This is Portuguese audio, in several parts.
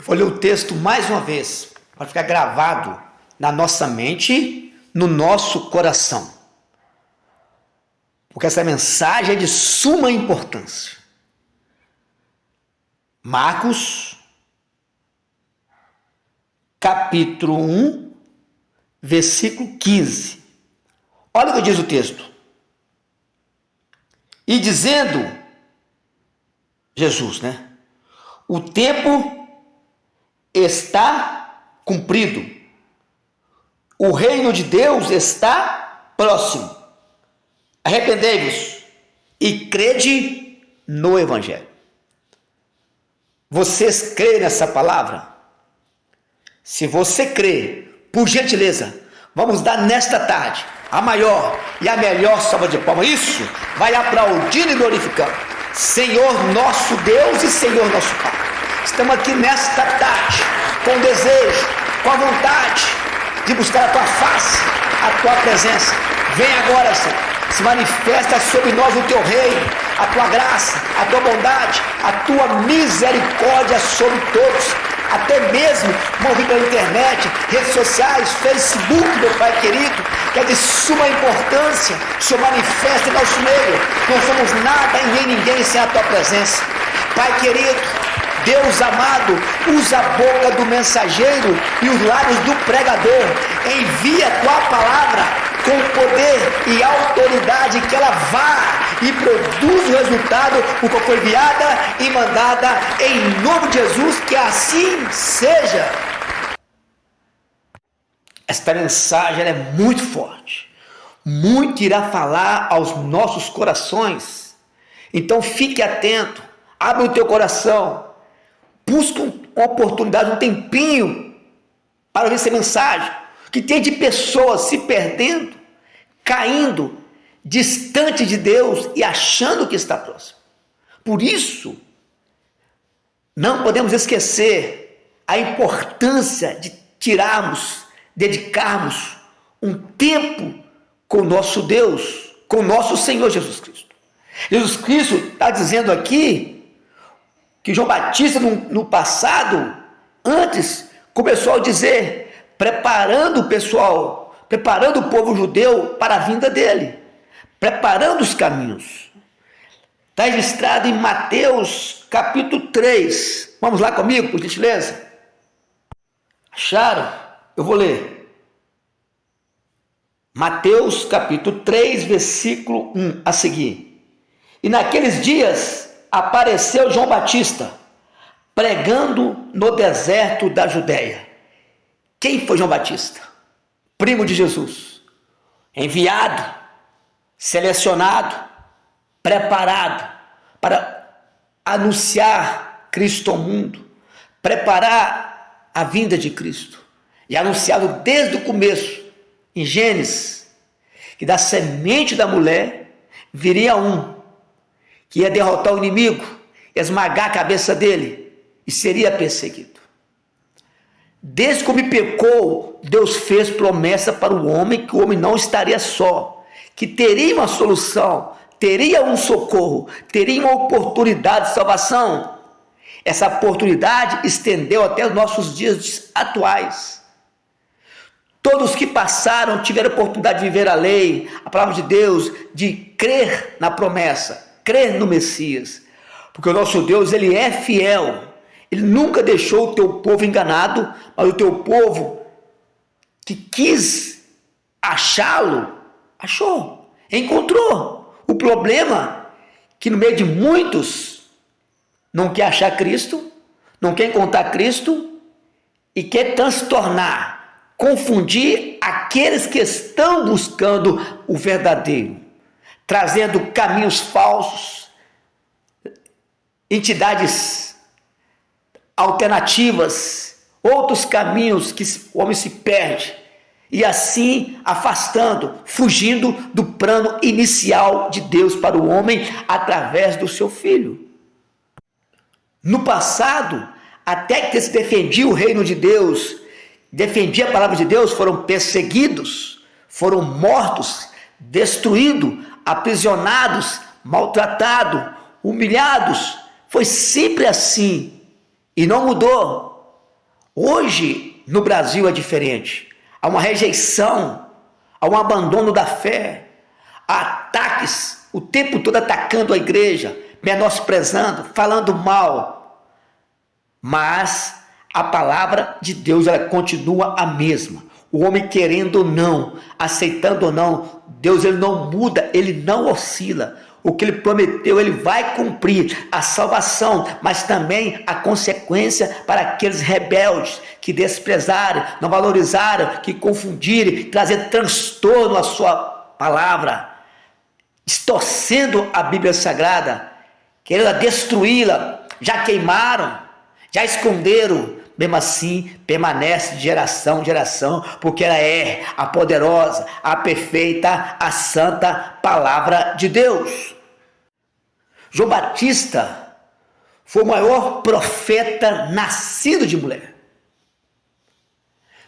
Vou ler o texto mais uma vez, para ficar gravado na nossa mente, no nosso coração. Porque essa mensagem é de suma importância. Marcos, capítulo 1, versículo 15. Olha o que diz o texto. E dizendo, Jesus, o tempo está cumprido. O reino de Deus está próximo. Arrependei-vos e crede no Evangelho. Vocês creem nessa palavra? Se você crê, por gentileza, vamos dar nesta tarde a maior e a melhor salva de palmas. Isso, vai aplaudindo e glorificando. Senhor nosso Deus e Senhor nosso Pai. Estamos aqui nesta tarde, com desejo, com a vontade de buscar a Tua face, a Tua presença. Vem agora, Senhor, se manifesta sobre nós o Teu reino, a Tua graça, a Tua bondade, a Tua misericórdia sobre todos. Até mesmo movido pela internet, redes sociais, Facebook, meu Pai querido, que é de suma importância, o Senhor manifesta em nosso meio. Não somos nada e nem ninguém sem a Tua presença. Pai querido, Deus amado, usa a boca do mensageiro e os lábios do pregador. Envia a Tua palavra com poder e autoridade, que ela vá e produza o resultado por qual foi enviada e mandada, em nome de Jesus, que assim seja. Esta mensagem é muito forte, muito irá falar aos nossos corações. Então fique atento, abre o teu coração, busca uma oportunidade, um tempinho para ouvir essa mensagem, que tem de pessoas se perdendo, caindo, distante de Deus e achando que está próximo. Por isso, não podemos esquecer a importância de dedicarmos um tempo com o nosso Deus, com o nosso Senhor Jesus Cristo. Jesus Cristo está dizendo aqui que João Batista, no passado, antes, começou a dizer, preparando o povo judeu para a vinda dele, preparando os caminhos. Está registrado em Mateus capítulo 3. Vamos lá comigo, por gentileza? Acharam? Eu vou ler. Mateus capítulo 3, versículo 1 a seguir. E naqueles dias apareceu João Batista, pregando no deserto da Judéia. Quem foi João Batista? Primo de Jesus, enviado, selecionado, preparado para anunciar Cristo ao mundo, preparar a vinda de Cristo. E anunciado desde o começo, em Gênesis, que da semente da mulher viria um que ia derrotar o inimigo, esmagar a cabeça dele e seria perseguido. Desde que o homem pecou, Deus fez promessa para o homem que o homem não estaria só, que teria uma solução, teria um socorro, teria uma oportunidade de salvação. Essa oportunidade estendeu até os nossos dias atuais. Todos que passaram tiveram a oportunidade de viver a lei, a palavra de Deus, de crer na promessa, crer no Messias, porque o nosso Deus, ele é fiel. Ele nunca deixou o teu povo enganado, mas o teu povo que quis achá-lo, achou, encontrou. O problema é que no meio de muitos não quer achar Cristo, não quer encontrar Cristo e quer transtornar, confundir aqueles que estão buscando o verdadeiro, trazendo caminhos falsos, entidades alternativas, outros caminhos que o homem se perde, e assim afastando, fugindo do plano inicial de Deus para o homem através do seu Filho. No passado, até que se defendia o reino de Deus, defendia a palavra de Deus, foram perseguidos, foram mortos, destruídos, aprisionados, maltratados, humilhados. Foi sempre assim. E não mudou. Hoje, no Brasil é diferente. Há uma rejeição, há um abandono da fé, há ataques, o tempo todo atacando a igreja, menosprezando, falando mal. Mas a palavra de Deus, ela continua a mesma. O homem querendo ou não, aceitando ou não, Deus ele não muda, ele não oscila. O que ele prometeu, ele vai cumprir. A salvação, mas também a consequência para aqueles rebeldes que desprezaram, não valorizaram, que confundiram, trazer transtorno à sua palavra, distorcendo a Bíblia Sagrada, querendo destruí-la, já queimaram, já esconderam. Mesmo assim, permanece de geração em geração, porque ela é a poderosa, a perfeita, a santa palavra de Deus. João Batista foi o maior profeta nascido de mulher.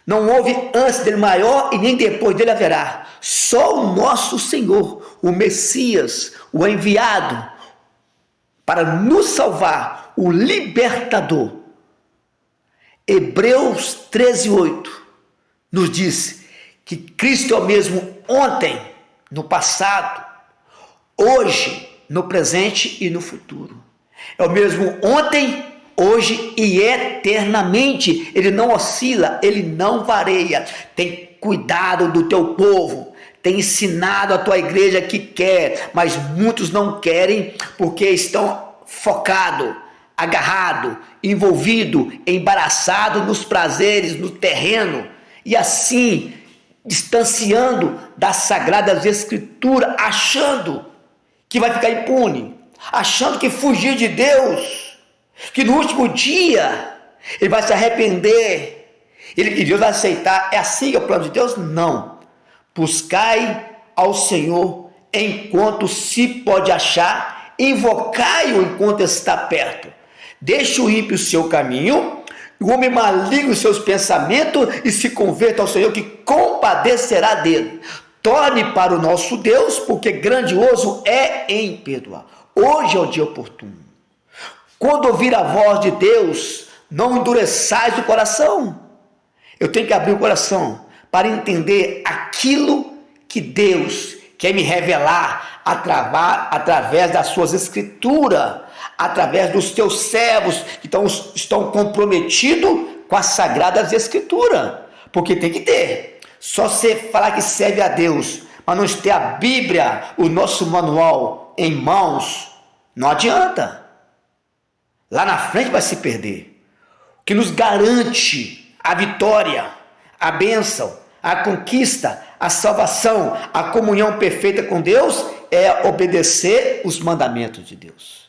Não houve antes dele maior e nem depois dele haverá. Só o nosso Senhor, o Messias, o enviado para nos salvar, o libertador. Hebreus 13:8 nos diz que Cristo é o mesmo ontem, no passado, hoje, no presente e no futuro. É o mesmo ontem, hoje e eternamente. Ele não oscila, ele não varia. Tem cuidado do teu povo, tem ensinado a tua igreja que quer, mas muitos não querem porque estão focados, agarrado, envolvido, embaraçado nos prazeres, no terreno, e assim distanciando das sagradas escrituras, achando que vai ficar impune, achando que fugir de Deus, que no último dia ele vai se arrepender, e Deus vai aceitar. É assim que é o plano de Deus? Não. Buscai ao Senhor enquanto se pode achar, invocai-o enquanto está perto. Deixe o ímpio o seu caminho, o homem maligno os seus pensamentos, e se converta ao Senhor, que compadecerá dele. Torne para o nosso Deus, porque grandioso é em perdoar. Hoje é o dia oportuno. Quando ouvir a voz de Deus, não endureçais o coração. Eu tenho que abrir o coração para entender aquilo que Deus quer me revelar através das suas escrituras, através dos teus servos que estão comprometidos com as sagradas escrituras, porque tem que ter. Só você falar que serve a Deus, mas não ter a Bíblia, o nosso manual em mãos, não adianta. Lá na frente vai se perder. O que nos garante a vitória, a bênção, a conquista, a salvação, a comunhão perfeita com Deus é obedecer os mandamentos de Deus.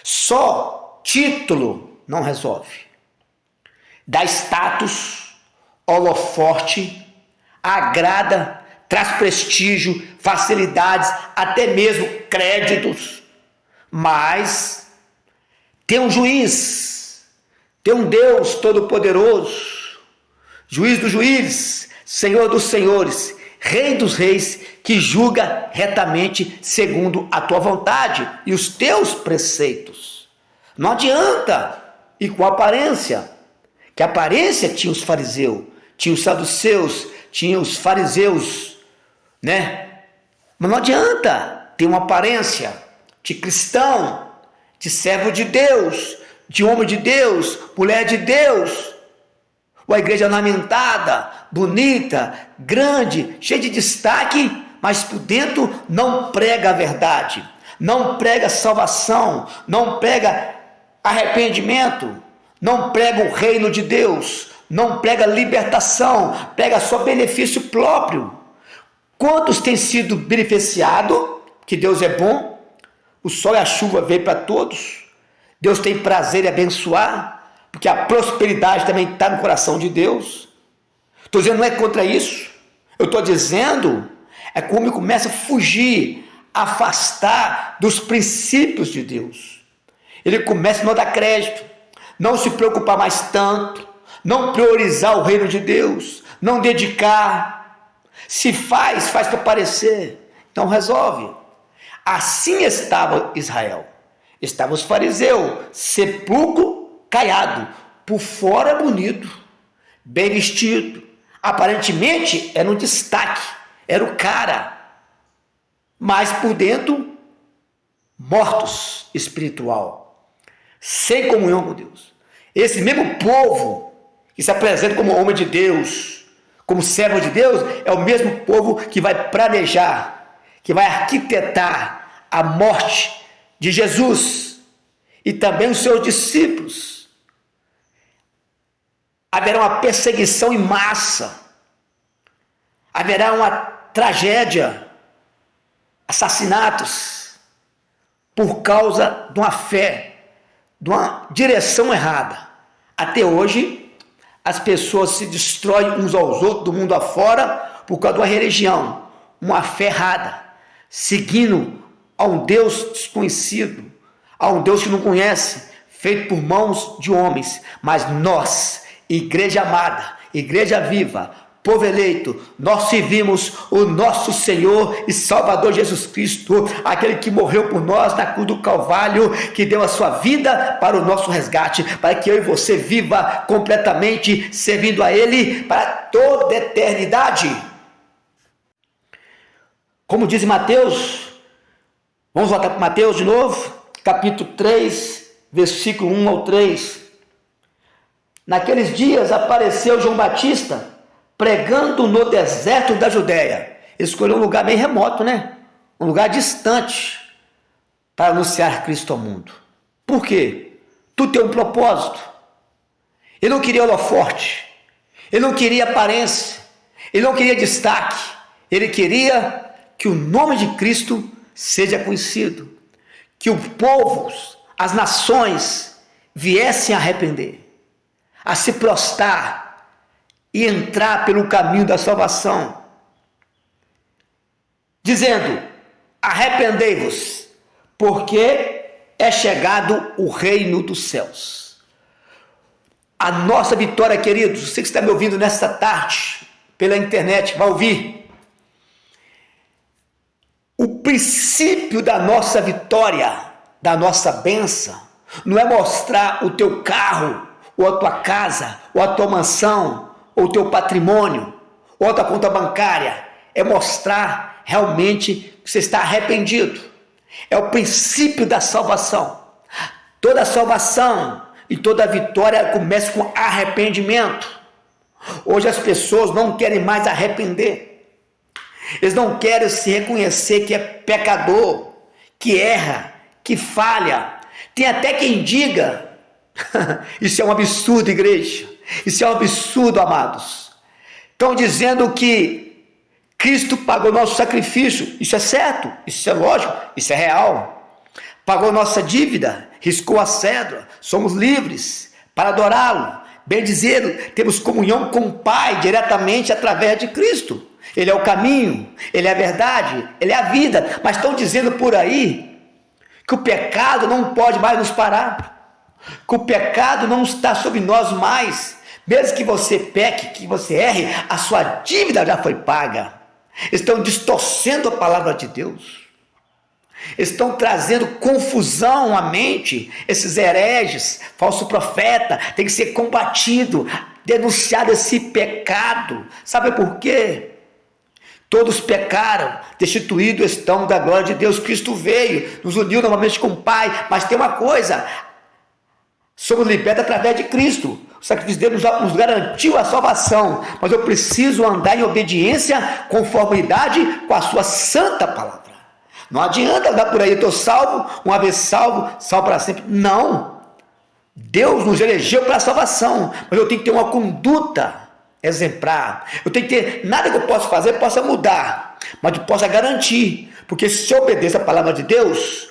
Só título não resolve. Dá status, holofote, agrada, traz prestígio, facilidades, até mesmo créditos. Mas tem um juiz, tem um Deus todo-poderoso, juiz dos juízes, Senhor dos senhores, Rei dos reis, que julga retamente segundo a tua vontade e os teus preceitos. Não adianta ir com aparência, que aparência tinha os fariseus, tinha os saduceus, tinha os fariseus, né? Mas não adianta ter uma aparência de cristão, de servo de Deus, de homem de Deus, mulher de Deus, uma igreja ornamentada, bonita, grande, cheia de destaque, mas por dentro não prega a verdade, não prega salvação, não prega arrependimento, não prega o reino de Deus, não prega libertação, prega só benefício próprio. Quantos têm sido beneficiados? Que Deus é bom, o sol e a chuva veio para todos, Deus tem prazer em abençoar, porque a prosperidade também está no coração de Deus. Estou dizendo, não é contra isso. Eu estou dizendo, é como ele começa a fugir, afastar dos princípios de Deus. Ele começa a não dar crédito, não se preocupar mais tanto, não priorizar o reino de Deus, não dedicar. Se faz para parecer, então resolve. Assim estava Israel. Estavam os fariseus, sepulcro caiado, por fora bonito, bem vestido. Aparentemente era um destaque, era o cara. Mas por dentro, mortos espiritual, sem comunhão com Deus. Esse mesmo povo que se apresenta como homem de Deus, como servo de Deus, é o mesmo povo que vai planejar, que vai arquitetar a morte de Jesus e também os seus discípulos. Haverá uma perseguição em massa, haverá uma tragédia, assassinatos, por causa de uma fé, de uma direção errada. Até hoje, as pessoas se destroem uns aos outros do mundo afora por causa de uma religião, uma fé errada, seguindo a um Deus desconhecido, a um Deus que não conhece, feito por mãos de homens. Mas nós, igreja amada, igreja viva, povo eleito, nós servimos o nosso Senhor e Salvador Jesus Cristo, aquele que morreu por nós na cruz do Calvário, que deu a sua vida para o nosso resgate, para que eu e você viva completamente servindo a Ele para toda a eternidade. Como diz Mateus, vamos voltar para Mateus de novo, capítulo 3, versículo 1 ao 3. Naqueles dias apareceu João Batista pregando no deserto da Judéia. Ele escolheu um lugar bem remoto, né? Um lugar distante para anunciar Cristo ao mundo. Por quê? Tudo tem um propósito. Ele não queria holofote, ele não queria aparência, ele não queria destaque, ele queria que o nome de Cristo seja conhecido, que o povo, as nações viessem a arrepender, a se prostrar e entrar pelo caminho da salvação, dizendo: arrependei-vos, porque é chegado o reino dos céus. A nossa vitória, queridos, você que está me ouvindo nesta tarde, pela internet, vai ouvir. O princípio da nossa vitória, da nossa bênção, não é mostrar o teu carro, ou a tua casa, ou a tua mansão, ou o teu patrimônio, ou a tua conta bancária. É mostrar realmente que você está arrependido. É o princípio da salvação. Toda salvação e toda vitória começa com arrependimento. Hoje as pessoas não querem mais arrepender. Eles não querem se reconhecer que é pecador, que erra, que falha. Tem até quem diga, isso é um absurdo, igreja. Isso é um absurdo, amados. Estão dizendo que Cristo pagou nosso sacrifício. Isso é certo, isso é lógico, isso é real. Pagou nossa dívida, riscou a cédula, somos livres para adorá-lo. Bem dizer, temos comunhão com o Pai diretamente através de Cristo. Ele é o caminho, Ele é a verdade, Ele é a vida. Mas estão dizendo por aí que o pecado não pode mais nos parar, que o pecado não está sobre nós mais. Mesmo que você peque, que você erre, a sua dívida já foi paga. Estão distorcendo a palavra de Deus. Estão trazendo confusão à mente. Esses hereges, falso profeta, tem que ser combatido, denunciado esse pecado. Sabe por quê? Todos pecaram, destituídos estão da glória de Deus. Cristo veio, nos uniu novamente com o Pai. Mas tem uma coisa: somos libertos através de Cristo. O sacrifício dele nos garantiu a salvação, mas eu preciso andar em obediência, conformidade com a sua santa palavra. Não adianta andar por aí, estou salvo, uma vez salvo, salvo para sempre. Não. Deus nos elegeu para a salvação, mas eu tenho que ter uma conduta exemplar. Eu tenho que ter, nada que eu possa fazer, possa mudar, mas eu possa garantir, porque se eu obedeço a palavra de Deus,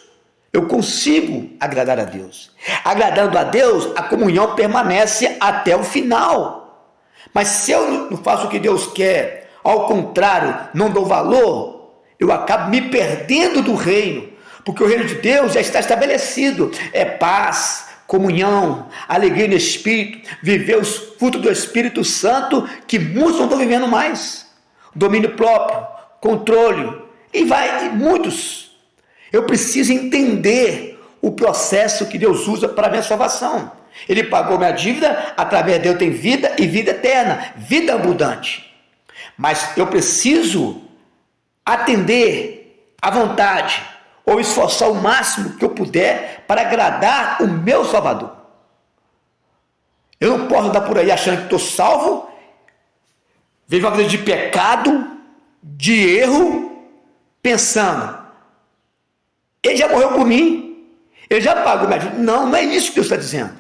eu consigo agradar a Deus. Agradando a Deus, a comunhão permanece até o final. Mas se eu não faço o que Deus quer, ao contrário, não dou valor, eu acabo me perdendo do reino, porque o reino de Deus já está estabelecido. É paz, comunhão, alegria no Espírito, viver os frutos do Espírito Santo, que muitos não estão vivendo mais. Domínio próprio, controle, e muitos. Eu preciso entender o processo que Deus usa para a minha salvação. Ele pagou minha dívida, através dele eu tenho vida e vida eterna, vida abundante. Mas eu preciso atender à vontade, ou esforçar o máximo que eu puder para agradar o meu Salvador. Eu não posso andar por aí achando que estou salvo, vivo uma vida de pecado, de erro, pensando, ele já morreu por mim, ele já pagou minha dívida. Não, não é isso que Deus está dizendo.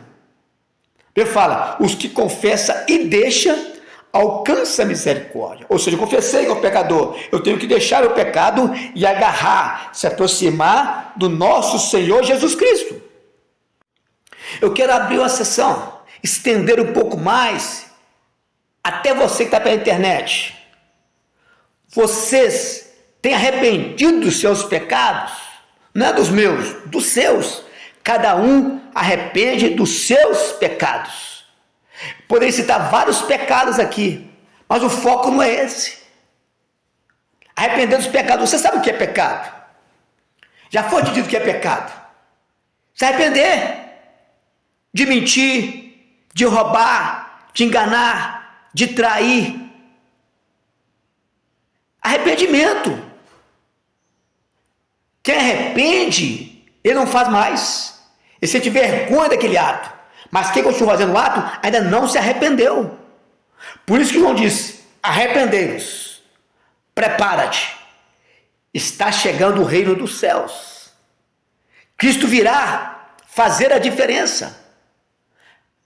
Ele fala, os que confessam e deixam, alcança a misericórdia. Ou seja, eu confessei que é o pecador, eu tenho que deixar o pecado e agarrar, se aproximar do nosso Senhor Jesus Cristo. Eu quero abrir uma sessão, estender um pouco mais, até você que está pela internet. Vocês têm arrependido dos seus pecados? Não é dos meus, dos seus. Cada um arrepende dos seus pecados. Poderia citar vários pecados aqui, mas o foco não é esse. Arrepender dos pecados. Você sabe o que é pecado? Já foi te dito o que é pecado? Se arrepender de mentir, de roubar, de enganar, de trair. Arrependimento. Quem arrepende, ele não faz mais. Ele sente vergonha daquele ato. Mas quem continua fazendo o ato ainda não se arrependeu. Por isso que João disse, arrependei-vos, prepara-te, está chegando o reino dos céus. Cristo virá fazer a diferença,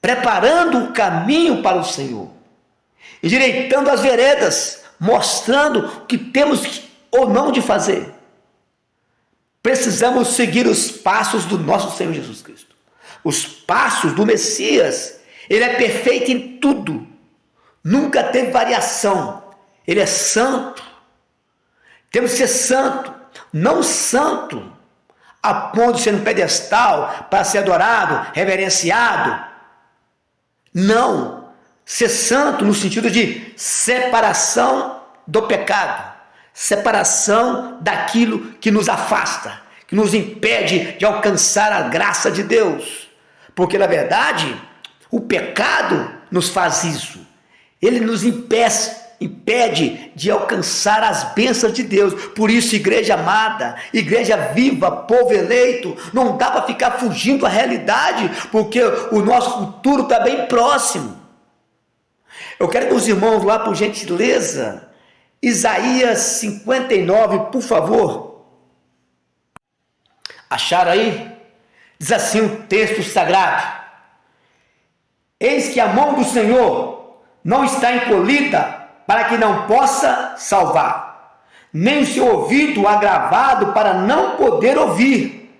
preparando o caminho para o Senhor, endireitando as veredas, mostrando o que temos ou não de fazer. Precisamos seguir os passos do nosso Senhor Jesus Cristo. Os passos do Messias. Ele é perfeito em tudo. Nunca teve variação. Ele é santo. Temos que ser santo. Não santo a ponto de ser um pedestal para ser adorado, reverenciado. Não. Ser santo no sentido de separação do pecado. Separação daquilo que nos afasta, que nos impede de alcançar a graça de Deus. Porque, na verdade, o pecado nos faz isso. Ele nos impede de alcançar as bênçãos de Deus. Por isso, igreja amada, igreja viva, povo eleito, não dá para ficar fugindo da realidade, porque o nosso futuro está bem próximo. Eu quero que os irmãos lá, por gentileza, Isaías 59, por favor. Acharam aí? Diz assim o texto sagrado: eis que a mão do Senhor não está encolhida para que não possa salvar, nem o seu ouvido agravado para não poder ouvir,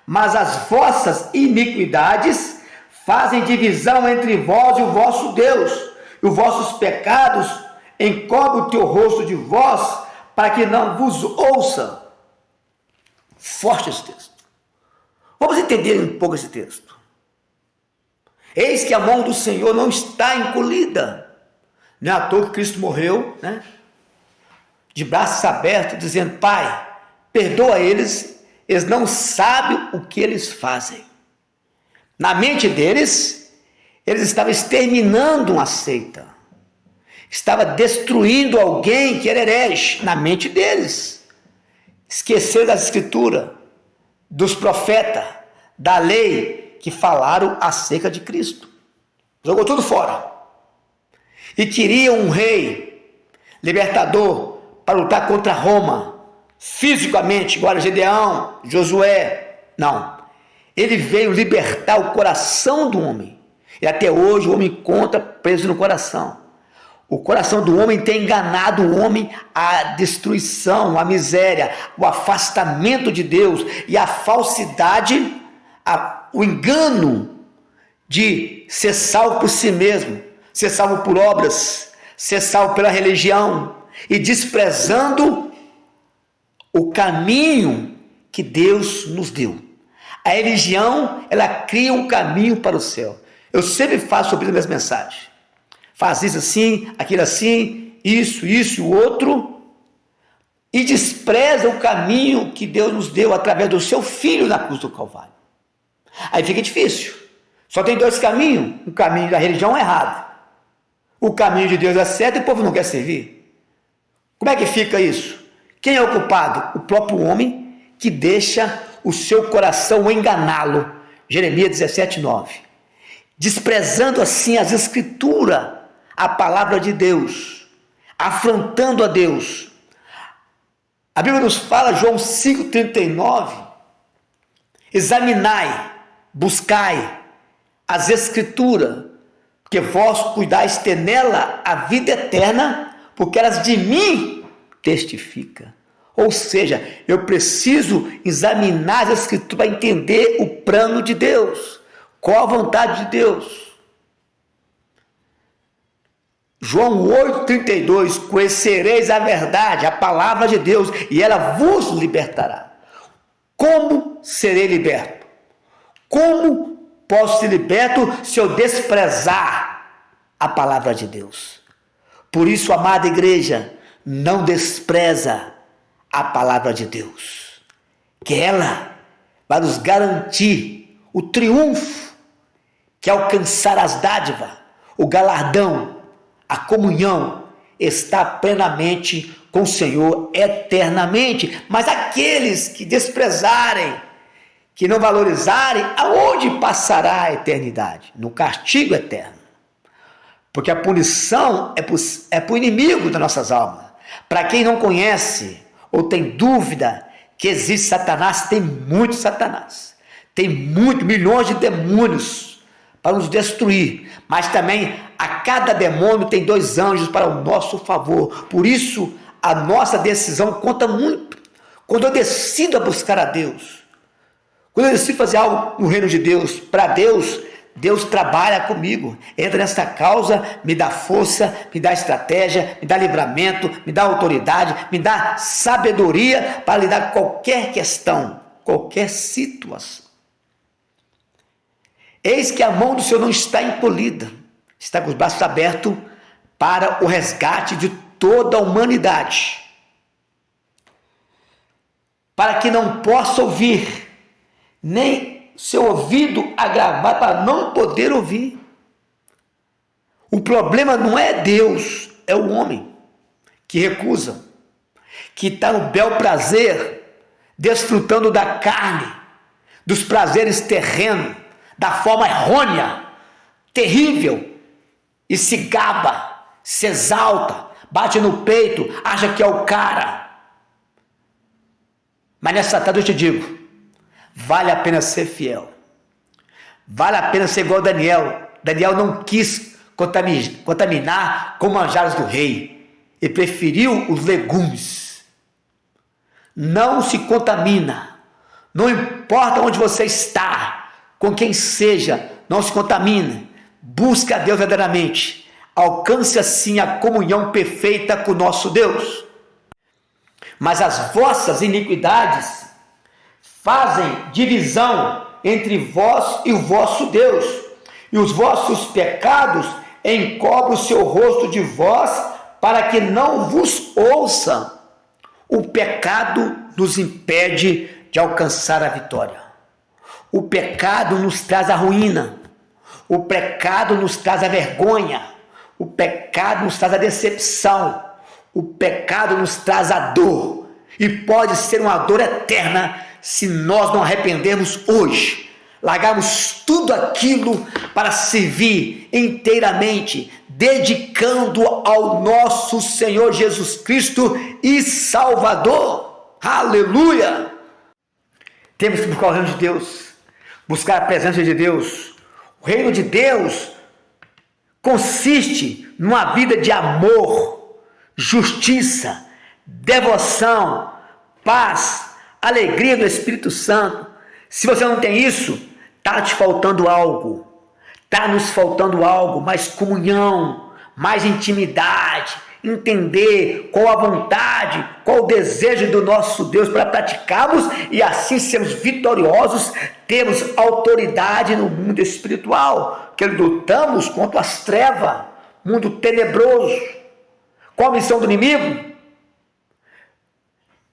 mas as vossas iniquidades fazem divisão entre vós e o vosso Deus, e os vossos pecados encobre o teu rosto de vós, para que não vos ouça. Forte esse texto. Vamos entender um pouco esse texto. Eis que a mão do Senhor não está encolhida. Não é à toa que Cristo morreu, né? De braços abertos, dizendo, Pai, perdoa eles, eles não sabem o que eles fazem. Na mente deles, eles estavam exterminando uma seita. Estava destruindo alguém que era herege na mente deles. Esqueceram das escrituras, dos profetas, da lei que falaram acerca de Cristo. Jogou tudo fora. E queriam um rei libertador para lutar contra Roma, fisicamente, igual a Gedeão, Josué. Não. Ele veio libertar o coração do homem. E até hoje o homem encontra preso no coração. O coração do homem tem enganado o homem à destruição, à miséria, o afastamento de Deus e a falsidade, o engano de ser salvo por si mesmo, ser salvo por obras, ser salvo pela religião e desprezando o caminho que Deus nos deu. A religião, ela cria um caminho para o céu. Eu sempre faço sobre isso nas mensagens. Faz isso assim, aquilo assim, isso e o outro, e despreza o caminho que Deus nos deu através do seu Filho na cruz do Calvário. Aí fica difícil. Só tem dois caminhos. O caminho da religião é errado. O caminho de Deus é certo e o povo não quer servir. Como é que fica isso? Quem é o culpado? O próprio homem que deixa o seu coração enganá-lo. Jeremias 17:9. Desprezando assim as escrituras, a palavra de Deus, afrontando a Deus. A Bíblia nos fala, João 5,39, examinai, buscai as escrituras, porque vós cuidais ter nela a vida eterna, porque elas de mim testificam. Ou seja, eu preciso examinar as escrituras para entender o plano de Deus, qual a vontade de Deus. João 8,32, conhecereis a verdade, a palavra de Deus, e ela vos libertará. Como serei liberto? Como posso ser liberto se eu desprezar a palavra de Deus? Por isso, amada igreja, não despreza a palavra de Deus, que ela vai nos garantir o triunfo, que é alcançar as dádivas, o galardão, a comunhão, está plenamente com o Senhor eternamente. Mas aqueles que desprezarem, que não valorizarem, aonde passará a eternidade? No castigo eterno. Porque a punição é para o inimigo das nossas almas. Para quem não conhece ou tem dúvida que existe Satanás, tem muito Satanás. Tem milhões de demônios para nos destruir. Mas também a cada demônio tem 2 anjos para o nosso favor. Por isso, a nossa decisão conta muito. Quando eu decido a buscar a Deus, quando eu decido fazer algo no reino de Deus, para Deus, Deus trabalha comigo, entra nessa causa, me dá força, me dá estratégia, me dá livramento, me dá autoridade, me dá sabedoria para lidar com qualquer questão, qualquer situação. Eis que a mão do Senhor não está encolhida, está com os braços abertos para o resgate de toda a humanidade, para que não possa ouvir, nem seu ouvido agravado para não poder ouvir. O problema não é Deus, é o homem que recusa, que está no bel prazer, desfrutando da carne, dos prazeres terrenos, da forma errônea, terrível, e se gaba, se exalta, bate no peito, acha que é o cara. Mas nessa tarde eu te digo, vale a pena ser fiel, vale a pena ser igual a Daniel. Daniel não quis contaminar com manjares do rei, e preferiu os legumes. Não se contamina, não importa onde você está, com quem seja, não se contamine, busque a Deus verdadeiramente, alcance assim a comunhão perfeita com o nosso Deus. Mas as vossas iniquidades fazem divisão entre vós e o vosso Deus, e os vossos pecados encobrem o seu rosto de vós, para que não vos ouça. O pecado nos impede de alcançar a vitória. O pecado nos traz a ruína. O pecado nos traz a vergonha. O pecado nos traz a decepção. O pecado nos traz a dor. E pode ser uma dor eterna se nós não arrependermos hoje. Largarmos tudo aquilo para servir inteiramente, dedicando ao nosso Senhor Jesus Cristo e Salvador. Aleluia! Temos que buscar o reino de Deus, buscar a presença de Deus. O reino de Deus consiste numa vida de amor, justiça, devoção, paz, alegria do Espírito Santo. Se você não tem isso, está te faltando algo. Está nos faltando algo, mais comunhão, mais intimidade, entender qual a vontade, qual o desejo do nosso Deus para praticarmos e assim sermos vitoriosos, temos autoridade no mundo espiritual, que lutamos contra as trevas, mundo tenebroso. Qual a missão do inimigo?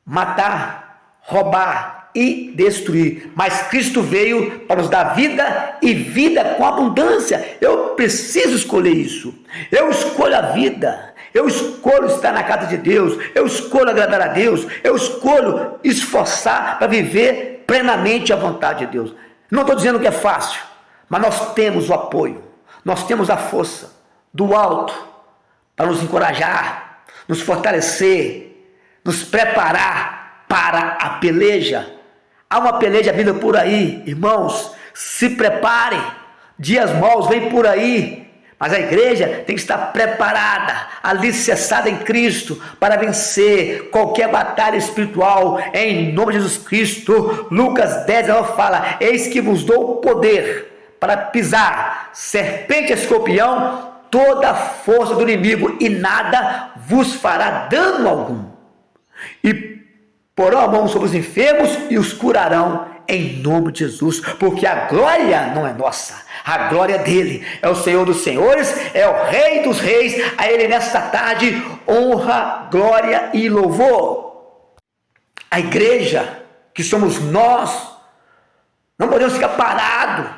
Matar, roubar e destruir. Mas Cristo veio para nos dar vida e vida com abundância. Eu preciso escolher isso. Eu escolho a vida. Eu escolho estar na casa de Deus. Eu escolho agradar a Deus. Eu escolho esforçar para viver plenamente a vontade de Deus. Não estou dizendo que é fácil, mas nós temos o apoio. Nós temos a força do alto para nos encorajar, nos fortalecer, nos preparar para a peleja. Há uma peleja vindo por aí, irmãos, se preparem, dias maus vêm por aí, mas a igreja tem que estar preparada, alicerçada em Cristo, para vencer qualquer batalha espiritual, em nome de Jesus Cristo. Lucas 10 fala: eis que vos dou o poder para pisar serpente e escorpião, toda a força do inimigo, e nada vos fará dano algum. E porão a mão sobre os enfermos e os curarão em nome de Jesus, porque a glória não é nossa, a glória é dele. É o Senhor dos senhores, é o Rei dos reis. A ele nesta tarde honra, glória e louvor. A igreja, que somos nós, não podemos ficar parados,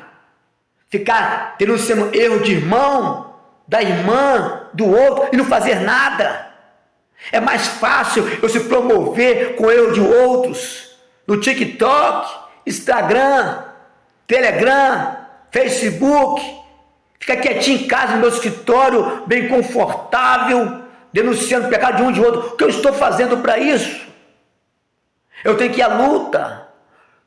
ficar denunciando erro de irmão, da irmã, do outro, e não fazer nada. É mais fácil eu se promover com o erro de outros no TikTok, Instagram, Telegram, Facebook, ficar quietinho em casa, no meu escritório, bem confortável, denunciando o pecado de um de outro. O que eu estou fazendo para isso? Eu tenho que ir à luta,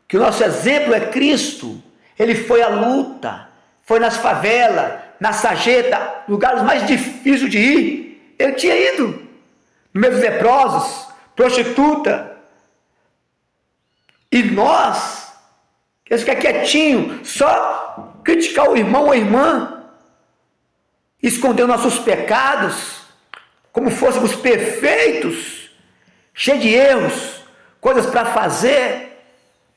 que o nosso exemplo é Cristo. Ele foi à luta, foi nas favelas, na sarjeta, lugares mais difíceis de ir. Ele tinha ido. No meio dos leprosos, prostituta. E nós, queremos ficar quietinho, só criticar o irmão ou a irmã, esconder nossos pecados, como fôssemos perfeitos, cheios de erros, coisas para fazer,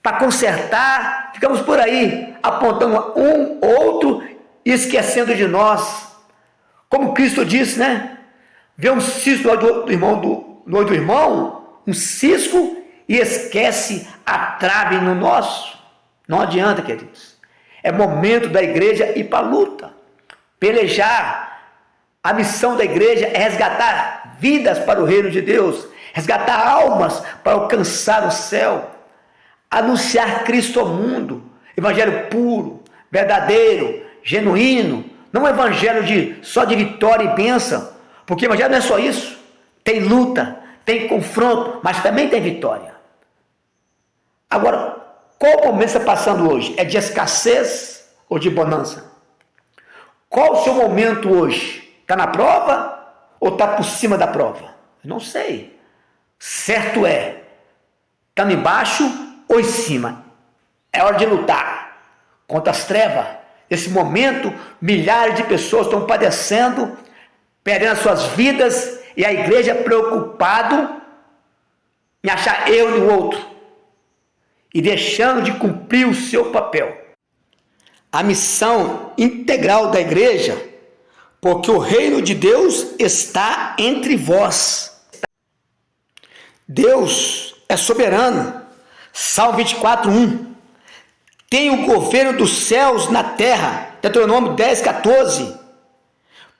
para consertar. Ficamos por aí, apontando um, outro e esquecendo de nós. Como Cristo disse, né? Vê um cisco no olho do irmão, um cisco, e esquece a trave no nosso. Não adianta, queridos. É momento da igreja ir para a luta, pelejar. A missão da igreja é resgatar vidas para o reino de Deus, resgatar almas para alcançar o céu, anunciar Cristo ao mundo, evangelho puro, verdadeiro, genuíno, não um evangelho só de vitória e bênção. Porque o evangelho não é só isso. Tem luta, tem confronto, mas também tem vitória. Agora, qual momento você está passando hoje? É de escassez ou de bonança? Qual o seu momento hoje? Está na prova ou está por cima da prova? Eu não sei. Certo é, está embaixo ou em cima? É hora de lutar contra as trevas. Nesse momento, milhares de pessoas estão padecendo, perdendo as suas vidas, e a igreja preocupado em achar erro no outro e deixando de cumprir o seu papel. A missão integral da igreja, porque o reino de Deus está entre vós. Deus é soberano. Salmo 24:1. Tem o governo dos céus na terra. Deuteronômio 10:14.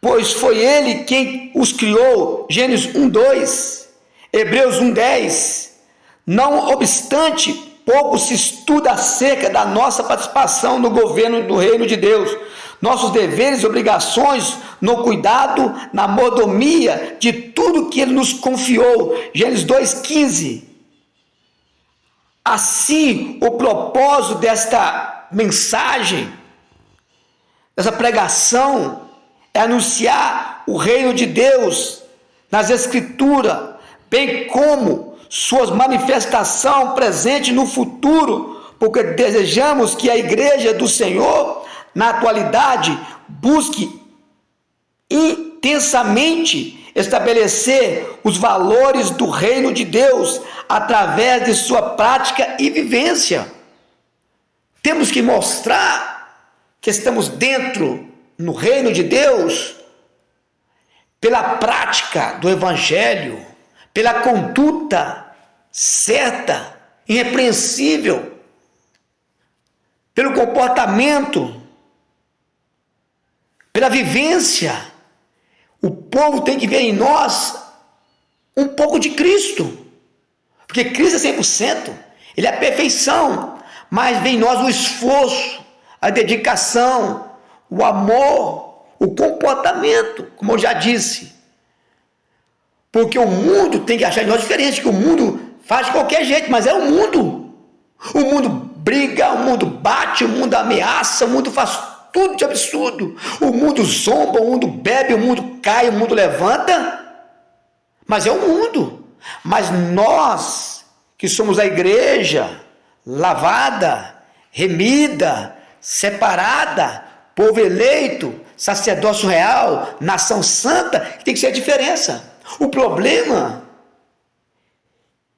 Pois foi ele quem os criou. Gênesis 1:2, Hebreus 1:10. Não obstante, pouco se estuda acerca da nossa participação no governo do reino de Deus, nossos deveres e obrigações no cuidado, na mordomia de tudo que ele nos confiou. Gênesis 2:15. Assim, o propósito desta mensagem, dessa pregação, é anunciar o reino de Deus nas Escrituras, bem como suas manifestações presentes no futuro, porque desejamos que a igreja do Senhor, na atualidade, busque intensamente estabelecer os valores do reino de Deus através de sua prática e vivência. Temos que mostrar que estamos dentro no reino de Deus pela prática do evangelho, pela conduta certa irrepreensível, pelo comportamento, pela vivência. O povo tem que ver em nós um pouco de Cristo, porque Cristo é 100%, Ele é a perfeição, mas vem em nós o esforço, a dedicação, o amor, o comportamento, como eu já disse. Porque o mundo tem que achar em nós diferente, que o mundo faz de qualquer jeito, mas é o mundo. O mundo briga, o mundo bate, o mundo ameaça, o mundo faz tudo de absurdo. O mundo zomba, o mundo bebe, o mundo cai, o mundo levanta. Mas é o mundo. Mas nós, que somos a igreja, lavada, remida, separada, povo eleito, sacerdócio real, nação santa, tem que ser a diferença. O problema é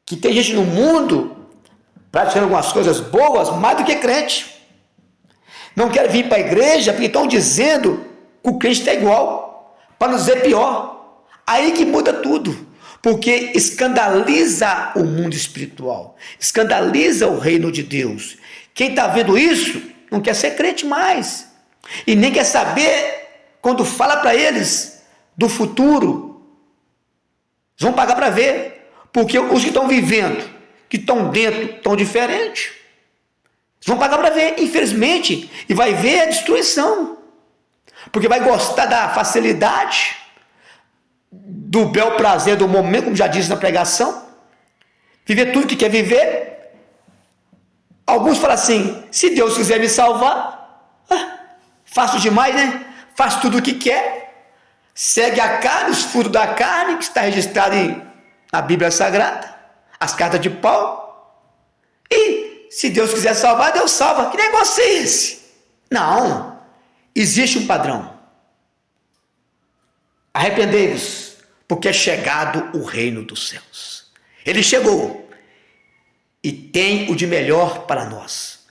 que tem gente no mundo praticando algumas coisas boas mais do que crente. Não quer vir para a igreja porque estão dizendo que o crente está igual, para não dizer pior. Aí que muda tudo, porque escandaliza o mundo espiritual, escandaliza o reino de Deus. Quem está vendo isso não quer ser crente mais, e nem quer saber quando fala para eles do futuro. Eles vão pagar para ver, porque os que estão vivendo, que estão dentro, estão diferentes. Eles vão pagar para ver, infelizmente, e vai ver a destruição, porque vai gostar da facilidade, do bel prazer do momento, como já disse na pregação, viver tudo que quer viver. Alguns falam assim: se Deus quiser me salvar, faço demais, né? Faço tudo o que quer. Segue a carne, os frutos da carne, que está registrado na Bíblia Sagrada, as cartas de Paulo. E se Deus quiser salvar, Deus salva. Que negócio é esse? Não, existe um padrão. Arrependei-vos, porque é chegado o reino dos céus. Ele chegou e tem o de melhor para nós.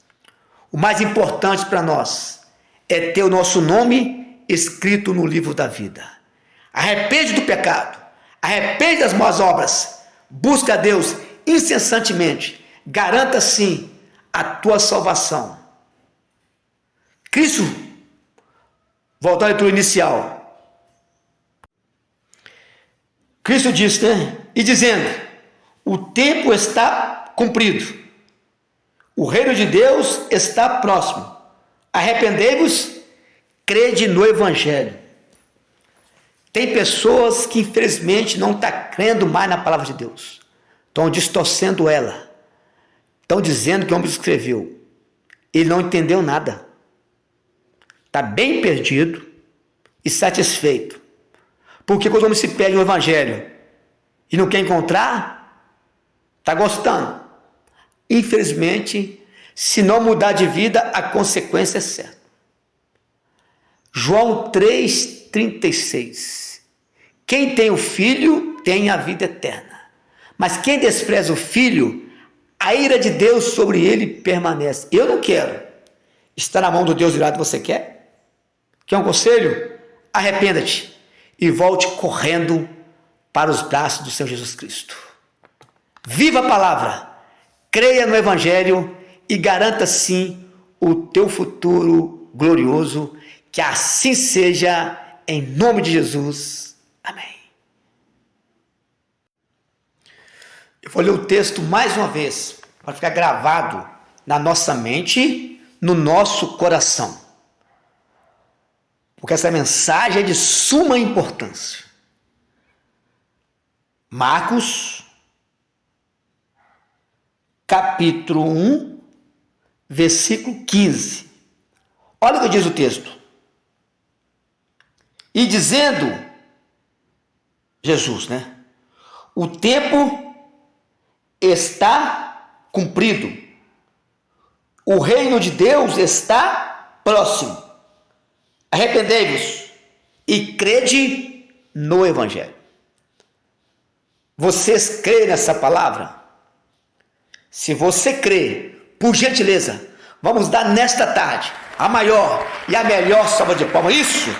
O mais importante para nós é ter o nosso nome escrito no livro da vida. Arrepende do pecado, arrepende das más obras, busca a Deus incessantemente, garanta sim a tua salvação. Cristo, voltando à leitura inicial, Cristo disse, né? E dizendo: o tempo está cumprido, o reino de Deus está próximo, arrependei-vos, crede no Evangelho. Tem pessoas que infelizmente não estão crendo mais na palavra de Deus, estão distorcendo ela, estão dizendo que o homem escreveu, ele não entendeu nada, está bem perdido e satisfeito, porque quando o homem se perde no Evangelho e não quer encontrar, está gostando. Infelizmente, se não mudar de vida, a consequência é certa. João 3,36. Quem tem o Filho tem a vida eterna, mas quem despreza o Filho, a ira de Deus sobre ele permanece. Eu não quero estar na mão do Deus irado. Você quer? Quer um conselho? Arrependa-te e volte correndo para os braços do Senhor Jesus Cristo. Viva a palavra, creia no Evangelho e garanta sim o teu futuro glorioso. Que assim seja, em nome de Jesus. Amém. Eu vou ler o texto mais uma vez, para ficar gravado na nossa mente, no nosso coração. Porque essa mensagem é de suma importância. Marcos, capítulo 1, versículo 15. Olha o que diz o texto. E dizendo Jesus, né? O tempo está cumprido. O reino de Deus está próximo. Arrependei-vos e crede no Evangelho. Vocês creem nessa palavra? Se você crê, por gentileza, vamos dar nesta tarde a maior e a melhor salva de palmas. Isso!